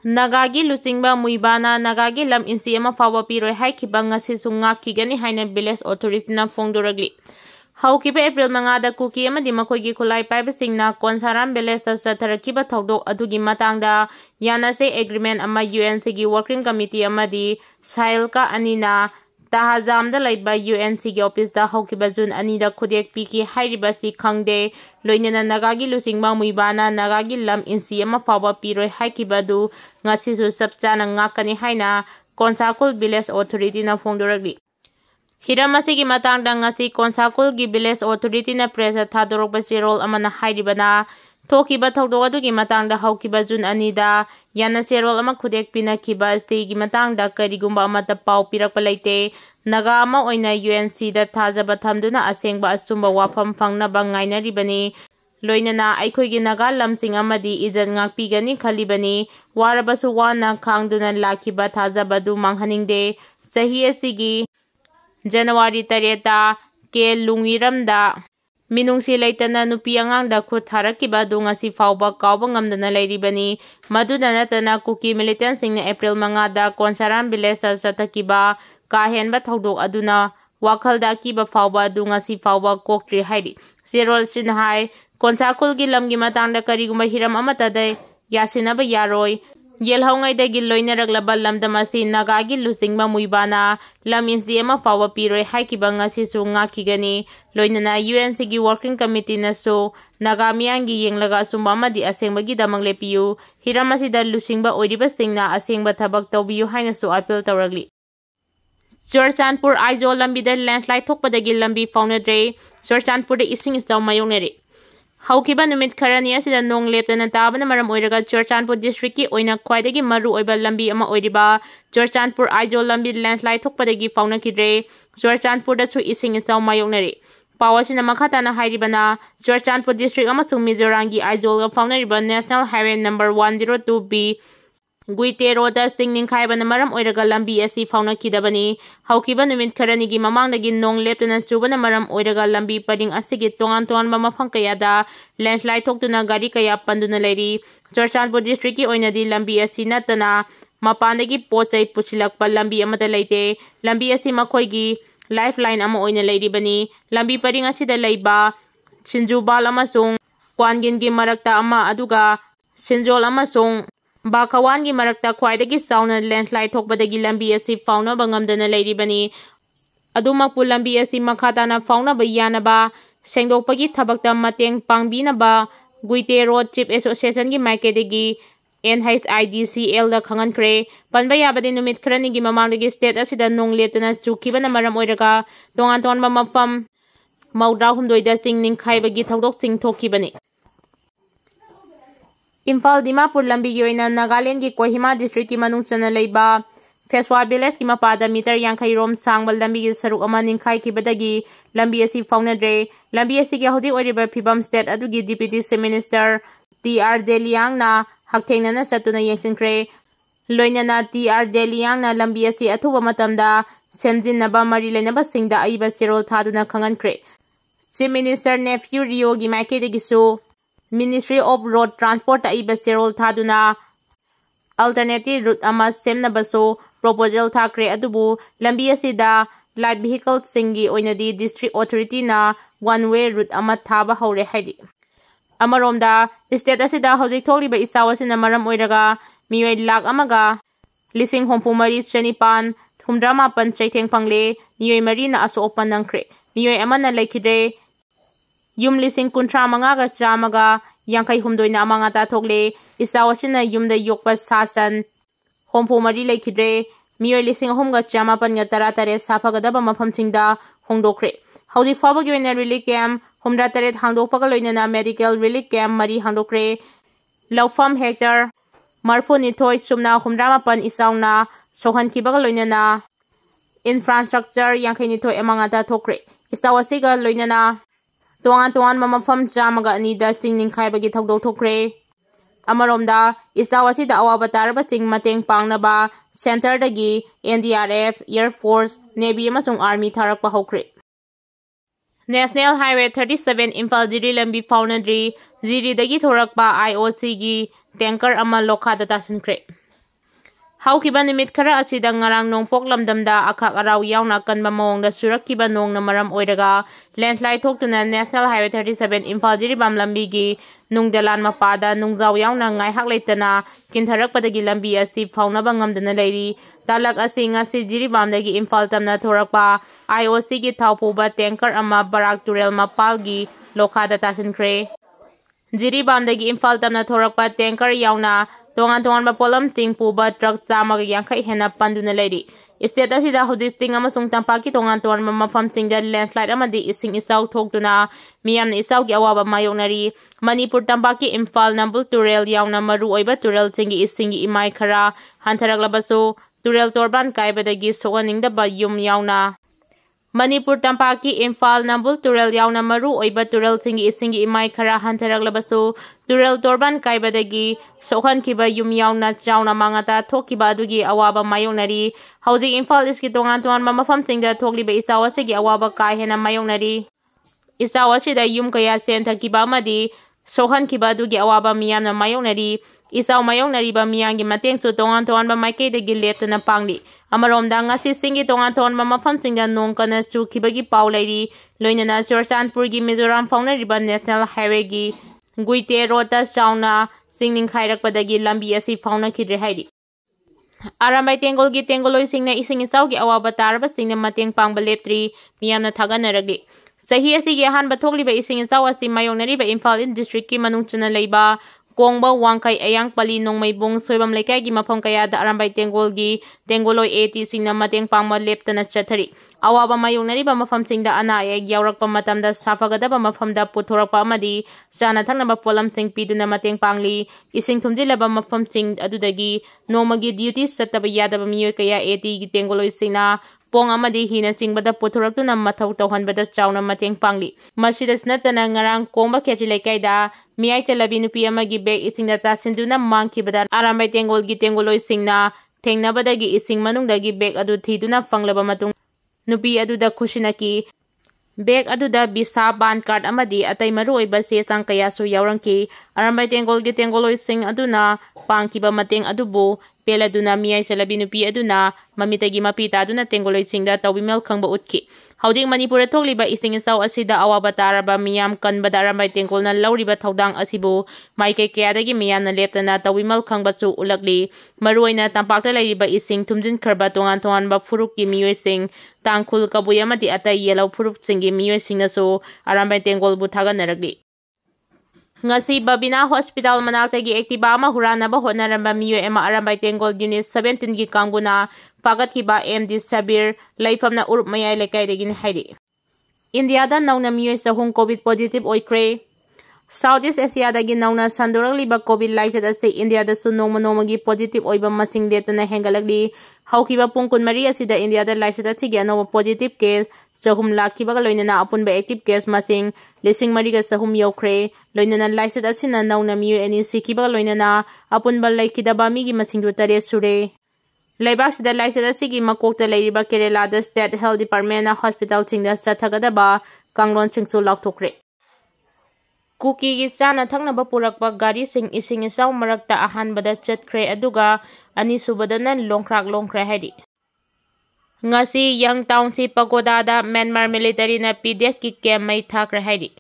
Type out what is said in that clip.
Nagagi Lusingba Muibana Nagagi Lam Insi ama fawa piroi haikhiba ngasi su ngakigani haina village authority na fongdoragli. Haukiba April mangada Kuki amadi makoigi khulai paibasingna Konsaram village ta satharakiba thawdok adugi matangda yanase agreement ama UNC gi working committee amadi Sailka anina Tahazamda laiba UNC gi office da haukiba June anida khudek piki hairibasi khangde loinana Nagagi Lusingba Muibana Nagagi Lam Insi ama fawa piroi haikiba du ngasi su sapchana ngakani haina Konsakul village authority na fongdoragli. Hiramasi ki matangda ngasi Konsakul gi village authority na presa thadorokba serol amana hairibana thokiba thawdok adugi matangda haukiba June anida yana serol ama khudek pinakiba stay gi matangda karigumba amata pau pirakpa leite naga ama oina UNC da thajaba thamduna asengba asumba wafam fangnaba ngainaribani loinana aikhoigi naga lamsing amadi ijan ngakpigani khalibani warabasu wana khangduna lakiba thajabadu manghaningde sahi asigi January 3 ke lungiramda minungsi leitana nupi angangda khut tharakiba du ngasi fawba kawba ngamdana leiribani maduna natana Kuki militant singna April 5 da Konsaram village ta satakiba kahenba thawdok aduna wakhalda kiba fawba du ngasi fawba koktri hairi serol sinhai Konsakul gi lamgi matangda karigumba hiram amata dai yasinaba yaroi yelhaungai da gi loinaraglaba lamdamasi Nagagi Lusingba Muibana lam insi ama fawa piroi haikiba ngasi su ngakigani loinana UNC gi working committee na so Nagamiangi yenglaga sumba amadi asengbagi damang lepiyu hiramasi da Lusingba oiriba singna asengba thabak tawbiyu haina su appeal tawragli. Churchanpur Aijo lambi da landslide thokpadagi lambi faunadre Churchanpur da ising istaw mayongnere. Haukiba numit kharani asida nong leptana tabana maram oiraga Churchanpur district ki oina khwaidagi maru oiba lambi ama oiriba Churchanpur Aijo lambi landslide thokpadagi faunakidre Churchanpur da su ising istaw mayongnere. Pawasina makhatana hairibana Churchanpur district amasung Mizorangi Aijo ga faunariba National Highway number 102B Guite roda singning khaibana maram oiraga lambi asi faunakidabani haukiba numit kharanigi mamangdagi nong leptana chubana maram oiraga lambi paring asigi tongan mafang kayada landslide thoktuna gari kaya panduna leiri Churchanpur district ki oinadi lambi asi natana mapandagi pochai puchilakpa lambi amata leite lambi asi makhoigi lifeline ama oina leiribani lambi paring asida leiba Sinjubal amasung Kwangin gi marakta ama aduga Sinjol amasung Bakawan gi marakta khwaidagi sauna landslide thokbadagi lambi asi fauna bangamdana leiribani adumapu lambi asi makhatana fauna bayana ba sengdokpagi thabakta mateng pangbina ba Guite Road Chief Association gi makedagi NHIDCL da khangankre panbayabadi numit kharani gi mamangdagi state asida nong leptana chukibana maram oiraga tongan mafam maudra humdoida singning khaibagi thawdok sing thokibani. Imphal Dimapur lambi gi oina Nagaland gi Kohima district ki manung chana leiba Feswa village ki mapada meter yankhai rom sangbal lambi gi saruk ama ningkhai ki badagi lambi asi faunadre lambi asi gi hodi oriba phibam state adugi deputy chief minister TR Deliang na hakthengna na chatuna yengsinkre loinana TR Deliang na lambi asi athuba matamda semjinaba mari lenaba singda aiba serol thaduna khangankre chief minister nephew Rio gi makedagi su Ministry of Road Transport aiba serol thaduna alternative route ama semnabaso proposal thakre adubu lambi asida light vehicle singi oinadi district authority na one way route ama thaba haure haidi amaromda state asida hojik tholiba istawasina maram oiraga mioi lakh amaga lising hompu mari chanipan thumdrama pan chaitheng pangle mioi mari na aso opan nangkhre mioi amana laikhide yum lising kuntra mangaga chamaga yangkai humdoina amangata thokle istawasina yumda yokpa sasan hompu mari laikhide mioi lising homga chama panga tara tare sapagadaba mafamsingda hongdokre hauji fabagi oina relief camp humra tare hangdokpaga loinana medical relief camp mari hangdokre lawfam hector marfo nithoi sumna humra mapan isauna sohan kibaga loinana infrastructure yangkai nithoi amangata thokre istawasiga loinana tongan mamafam chamaga anida singning khaibagi thawdok thokre amaromda istawasida awaba tarba sing mateng pangnaba center dagi NDRF Air Force Navy amasung Army tharakpa hokre National Highway 37 Imphal Jiri lambi faunadri Jiri dagi thorakpa IOC gi tanker ama lokha da tasankre Haukiba numit khara asida ngarang nongpok lamdamda akhak arau yauna kanba mawongda surakkiba nongna maram oiraga landslide thoktuna National Highway 37 Imphal Jiribam lambigi nungdalan mapada nungjaw yauna ngaihak leitana kintharakpadagi lambi asi faunaba ngamdana leiri talak asi ngasi Jiribamdagi Imphal tamna thorakpa IOC gi thaupuba tanker ama barak turel mapalgi lokhada tasinkhre Jiribamdagi Imphal tamna thorakpa tanker yauna tongan ba polam ting puba truck sama yangkai hena panduna leiri state asida hodis ting amasung tampaki tongan ba mafam ting da landslide amadi ising isaw thoktuna miyam isaw gi awaba mayonari Manipur tampaki Imphal nambul turel yauna maru oiba turel tingi isingi imai khara hantharaklabaso turel torban kaibadagi soganing da ba yum yauna Manipur tampaki Imphal nambul turel yauna maru oiba turel tingi isingi imai khara hantharaklabaso turel torban kaibadagi Sohan kiba yum yauna chauna mangata thokiba adugi awaba mayonari hauji Imphal iski tongan mafam singda thokliba isawa sigi awaba kai hena mayonari isawa sida yum kaya senta kiba amadi sohan kiba adugi awaba miyamna mayonari isaw mayonari ba miyangi mateng chu tongan ba maike de giletna pangli amarom da ngasi singi tongan ba mafam singda nong kana chu kibagi paulairi loinana Chorchanpur gi Mizoram faunari ba National Highway gi Guite Rota chauna singning khairakpadagi lambi asi fauna khidre hairi arambai tengol gi tengoloi singna ising isaw gi awaba tarba singna mateng pangba leptri miyamna thagatnarakli sahi asi gi han bathokliba ising isaw asi mayongnari ba Imphal district ki manungchuna leiba kongba wangkai ayang pali nongmai bung soibam lekai gi mafam kaya da arambai tengol gi tengoloi AT singna mateng pangba leptana chathari awaba mayongnari ba mafam singda ana ayag yaurakpa matamda safagadaba mafamda puthorakpa amadi chana thaknaba polam sing piduna mateng pangli ising thumjilaba mafam sing adudagi nomagi duty sataba yadaba miyoi kaya AT gi tengoloi singna pong amadi hina singbada puthoraktuna mathau tawhanbada chauna mateng pangli masida snatana ngarang kongba khetri lekaida miyai chalabi nupi amagi bag isingda tasinduna mangkhibada arambai tengol gi tengoloi singna thengnabadagi ising manungdagi bag adu thiduna fanglaba matung nupi aduda khusinaki bag aduda visa ban card amadi atai maru oiba se sang kaya su yaurangki arambai tengol gi tengoloi sing aduna pangkiba mateng adubu peladuna miyai salabi nupi aduna mamitagi mapita aduna tengoloi singda tawimel khangba utki Hauding Manipur thokliba ising isaw asida awaba taraba miyam kanbada arambai tengolna lauriba thaudang asibu maike kayadagi miyamna leptana tawimal khangbachu ulakli maruaina tampakta lairiba ising thumjin kharba tongan ba furuk ki miyoi sing tangkhul kabuy amati atai yellow furuk singi miyoi singnasu arambai tengol bu thagatnarakli ngasi Babina Hospital manaktagi ektiba ama huranaba hotnaramba miyoi ema arambai tengol unit 17 gi kanguna pagat kiba MD Sabir laifamna urup mayai lekai degin hairi India da nauna miyoi sahung COVID positive oikre Southeast Asia dagi nauna sandoraliba COVID laichat ase India da su noma gi positive oiba masing letana hengalakli haukiba pungkun mari asida India da laichat achigi anova positive case Sahum lakhibaga loinana apunba active case masing lising mariga sahum yaukre loinana laichat asina nauna miyoi ani sikibaga loinana apunba laikidaba migi masing du tare sure Laibak sida laichat asigi makokta leiriba Kerala da State Health Department na hospital singda chathagadaba kanglon singsu laukthokre Kuki gi chana thaknaba purakpa gari sing ising isaw marakta ahanbada chakkhre aduga anisubadana longkhre haidi ngasi yang township pagoda da Myanmar military na PDF ki camp mai thakre haidi